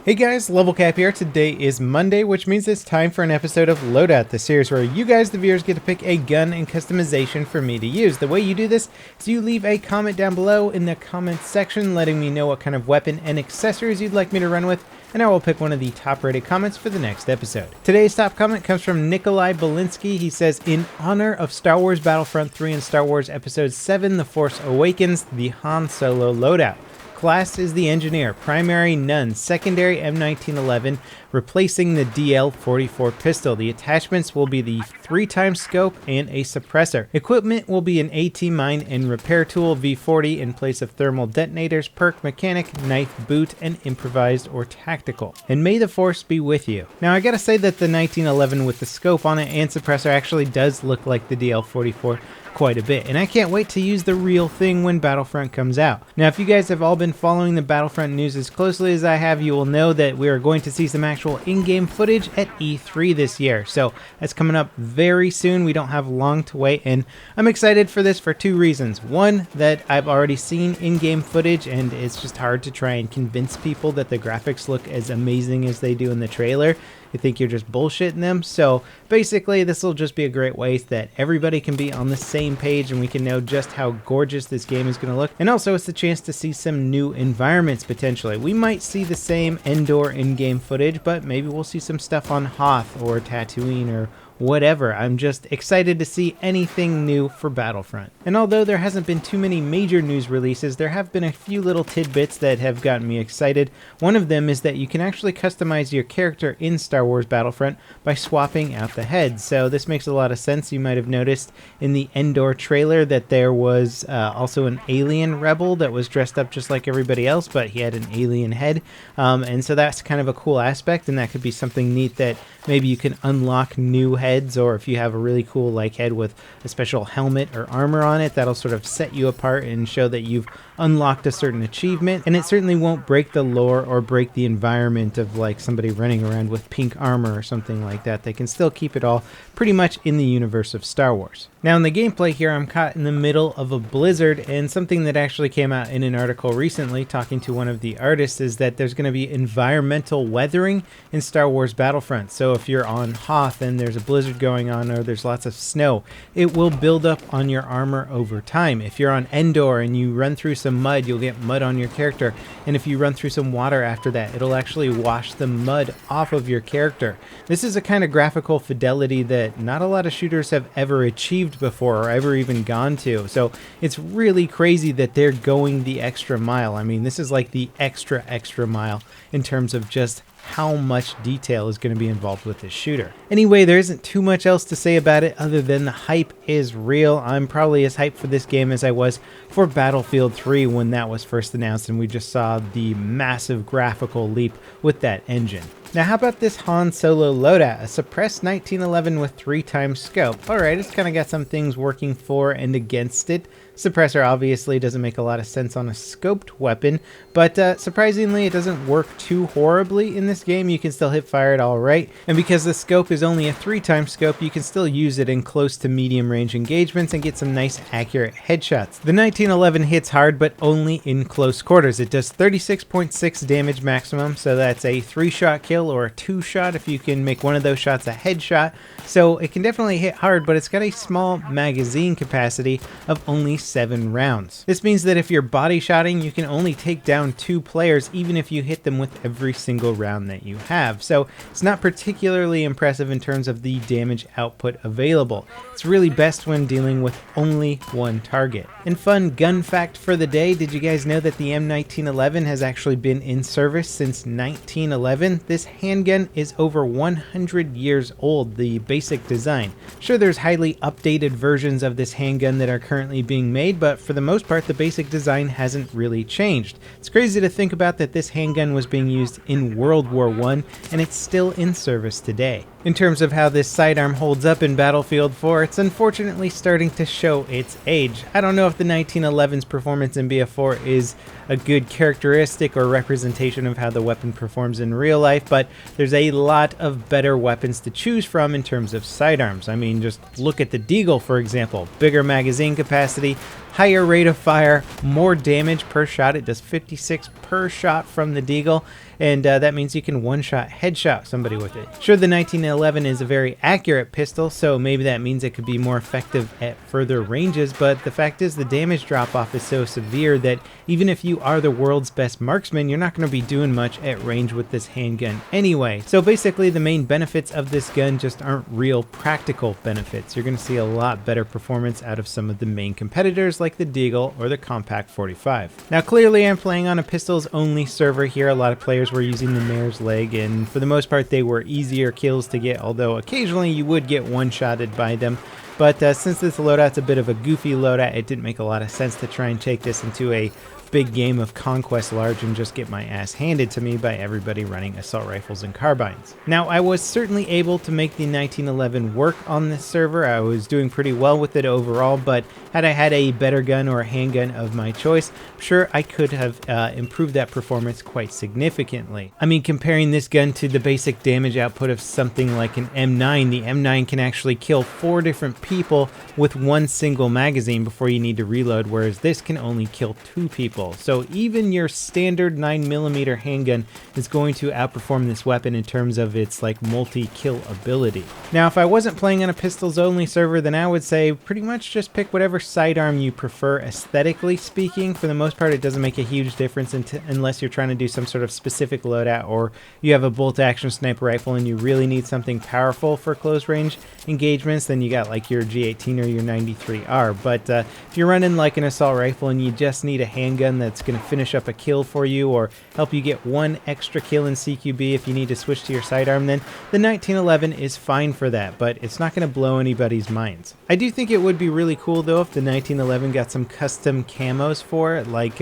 Hey guys, LevelCap here. Today is Monday, which means it's time for an episode of Loadout, the series where you guys, the viewers, get to pick a gun and customization for me to use. The way you do this is you leave a comment down below in the comments section letting me know what kind of weapon and accessories you'd like me to run with, and I will pick one of the top rated comments for the next episode. Today's top comment comes from Nikolai Belinsky. He says, in honor of Star Wars Battlefront 3 and Star Wars Episode 7, The Force Awakens, the Han Solo Loadout. Class is the engineer, primary none, secondary M1911, replacing the DL-44 pistol. The attachments will be the 3x scope and a suppressor. Equipment will be an AT mine and repair tool V40 in place of thermal detonators, perk mechanic, knife boot, and improvised or tactical. And may the force be with you. Now I gotta say that the 1911 with the scope on it and suppressor actually does look like the DL-44 quite a bit, and I can't wait to use the real thing when Battlefront comes out. Now if you guys have all been following the Battlefront news as closely as I have, you will know that we are going to see some actual in-game footage at E3 this year, so that's coming up very soon. We don't have long to wait, and I'm excited for this for two reasons. One, that I've already seen in-game footage and it's just hard to try and convince people that the graphics look as amazing as they do in the trailer. You think you're just bullshitting them. So basically this will just be a great way that everybody can be on the same page and we can know just how gorgeous this game is going to look. And also it's the chance to see some new environments potentially. We might see the same Endor in-game footage, but maybe we'll see some stuff on Hoth or Tatooine or whatever. I'm just excited to see anything new for Battlefront. And although there hasn't been too many major news releases, there have been a few little tidbits that have gotten me excited. One of them is that you can actually customize your character in Star Wars Battlefront by swapping out the heads. So this makes a lot of sense. You might have noticed in the Endor trailer that there was also an alien rebel that was dressed up just like everybody else, but he had an alien head. And so that's kind of a cool aspect, and that could be something neat that maybe you can unlock new heads, or if you have a really cool like head with a special helmet or armor on it, that'll sort of set you apart and show that you've unlocked a certain achievement. And it certainly won't break the lore or break the environment of like somebody running around with pink armor or something like that. They can still keep it all pretty much in the universe of Star Wars. Now in the gameplay here, I'm caught in the middle of a blizzard, and something that actually came out in an article recently talking to one of the artists is that there's going to be environmental weathering in Star Wars Battlefront. So if you're on Hoth and there's a blizzard going on or there's lots of snow, it will build up on your armor over time. If you're on Endor and you run through some mud, you'll get mud on your character, and if you run through some water after that, it'll actually wash the mud off of your character. This is a kind of graphical fidelity that not a lot of shooters have ever achieved before or ever even gone to, so it's really crazy that they're going the extra mile. I mean, this is like the extra mile in terms of just how much detail is going to be involved with this shooter. Anyway, there isn't too much else to say about it other than the hype is real. I'm probably as hyped for this game as I was for Battlefield 3 when that was first announced and we just saw the massive graphical leap with that engine. Now how about this Han Solo Loadout, a suppressed 1911 with 3x scope. Alright, it's kind of got some things working for and against it. Suppressor obviously doesn't make a lot of sense on a scoped weapon, but surprisingly it doesn't work too horribly in this game. You can still hip fire it alright, and because the scope is only a 3x scope, you can still use it in close to medium range engagements and get some nice accurate headshots. The 1911 hits hard, but only in close quarters. It does 36.6 damage maximum, so that's a 3-shot kill or a 2-shot if you can make one of those shots a headshot. So it can definitely hit hard, but it's got a small magazine capacity of only 7 rounds. This means that if you're body shotting, you can only take down 2 players even if you hit them with every single round that you have. So it's not particularly impressive in terms of the damage output available. It's really best when dealing with only one target. And fun gun fact for the day, did you guys know that the M1911 has actually been in service since 1911? This handgun is over 100 years old, the basic design. Sure, there's highly updated versions of this handgun that are currently being made, but for the most part the basic design hasn't really changed. It's crazy to think about that this handgun was being used in World War I and it's still in service today. In terms of how this sidearm holds up in Battlefield 4, it's unfortunately starting to show its age. I don't know if the 1911's performance in BF4 is a good characteristic or representation of how the weapon performs in real life, but there's a lot of better weapons to choose from in terms of sidearms. I mean, just look at the Deagle, for example. Bigger magazine capacity, higher rate of fire, more damage per shot. It does 56 per shot from the Deagle. and that means you can one-shot headshot somebody with it. Sure, the 1911 is a very accurate pistol, so maybe that means it could be more effective at further ranges, but the fact is the damage drop-off is so severe that even if you are the world's best marksman, you're not going to be doing much at range with this handgun anyway. So basically the main benefits of this gun just aren't real practical benefits. You're going to see a lot better performance out of some of the main competitors like the Deagle or the Compact 45. Now clearly I'm playing on a pistols only server here. A lot of players were using the mare's leg, and for the most part they were easier kills to get, although occasionally you would get one-shotted by them. But since this loadout's a bit of a goofy loadout, it didn't make a lot of sense to try and take this into a big game of Conquest Large and just get my ass handed to me by everybody running assault rifles and carbines. Now, I was certainly able to make the 1911 work on this server. I was doing pretty well with it overall, but had I had a better gun or a handgun of my choice, I'm sure I could have improved that performance quite significantly. I mean, comparing this gun to the basic damage output of something like an M9, the M9 can actually kill 4 different people with one single magazine before you need to reload, whereas this can only kill 2 people. So even your standard 9mm handgun is going to outperform this weapon in terms of its like multi-kill ability. Now, if I wasn't playing on a pistols only server, then I would say pretty much just pick whatever sidearm you prefer aesthetically speaking. For the most part, it doesn't make a huge difference unless you're trying to do some sort of specific loadout, or you have a bolt action sniper rifle and you really need something powerful for close range engagements, then you got like your G18 or your 93R. But if you're running like an assault rifle and you just need a handgun that's going to finish up a kill for you or help you get one extra kill in CQB if you need to switch to your sidearm, then the 1911 is fine for that, but it's not going to blow anybody's minds. I do think it would be really cool though if the 1911 got some custom camos for it, like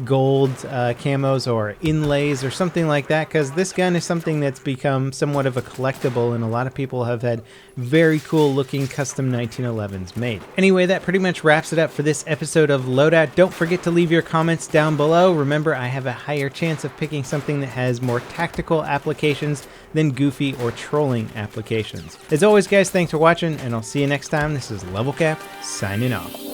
gold camos or inlays or something like that, because this gun is something that's become somewhat of a collectible and a lot of people have had very cool looking custom 1911s made. Anyway, that pretty much wraps it up for this episode of Loadout. Don't forget to leave your comments down below. Remember, I have a higher chance of picking something that has more tactical applications than goofy or trolling applications. As always guys, thanks for watching and I'll see you next time. This is LevelCap signing off.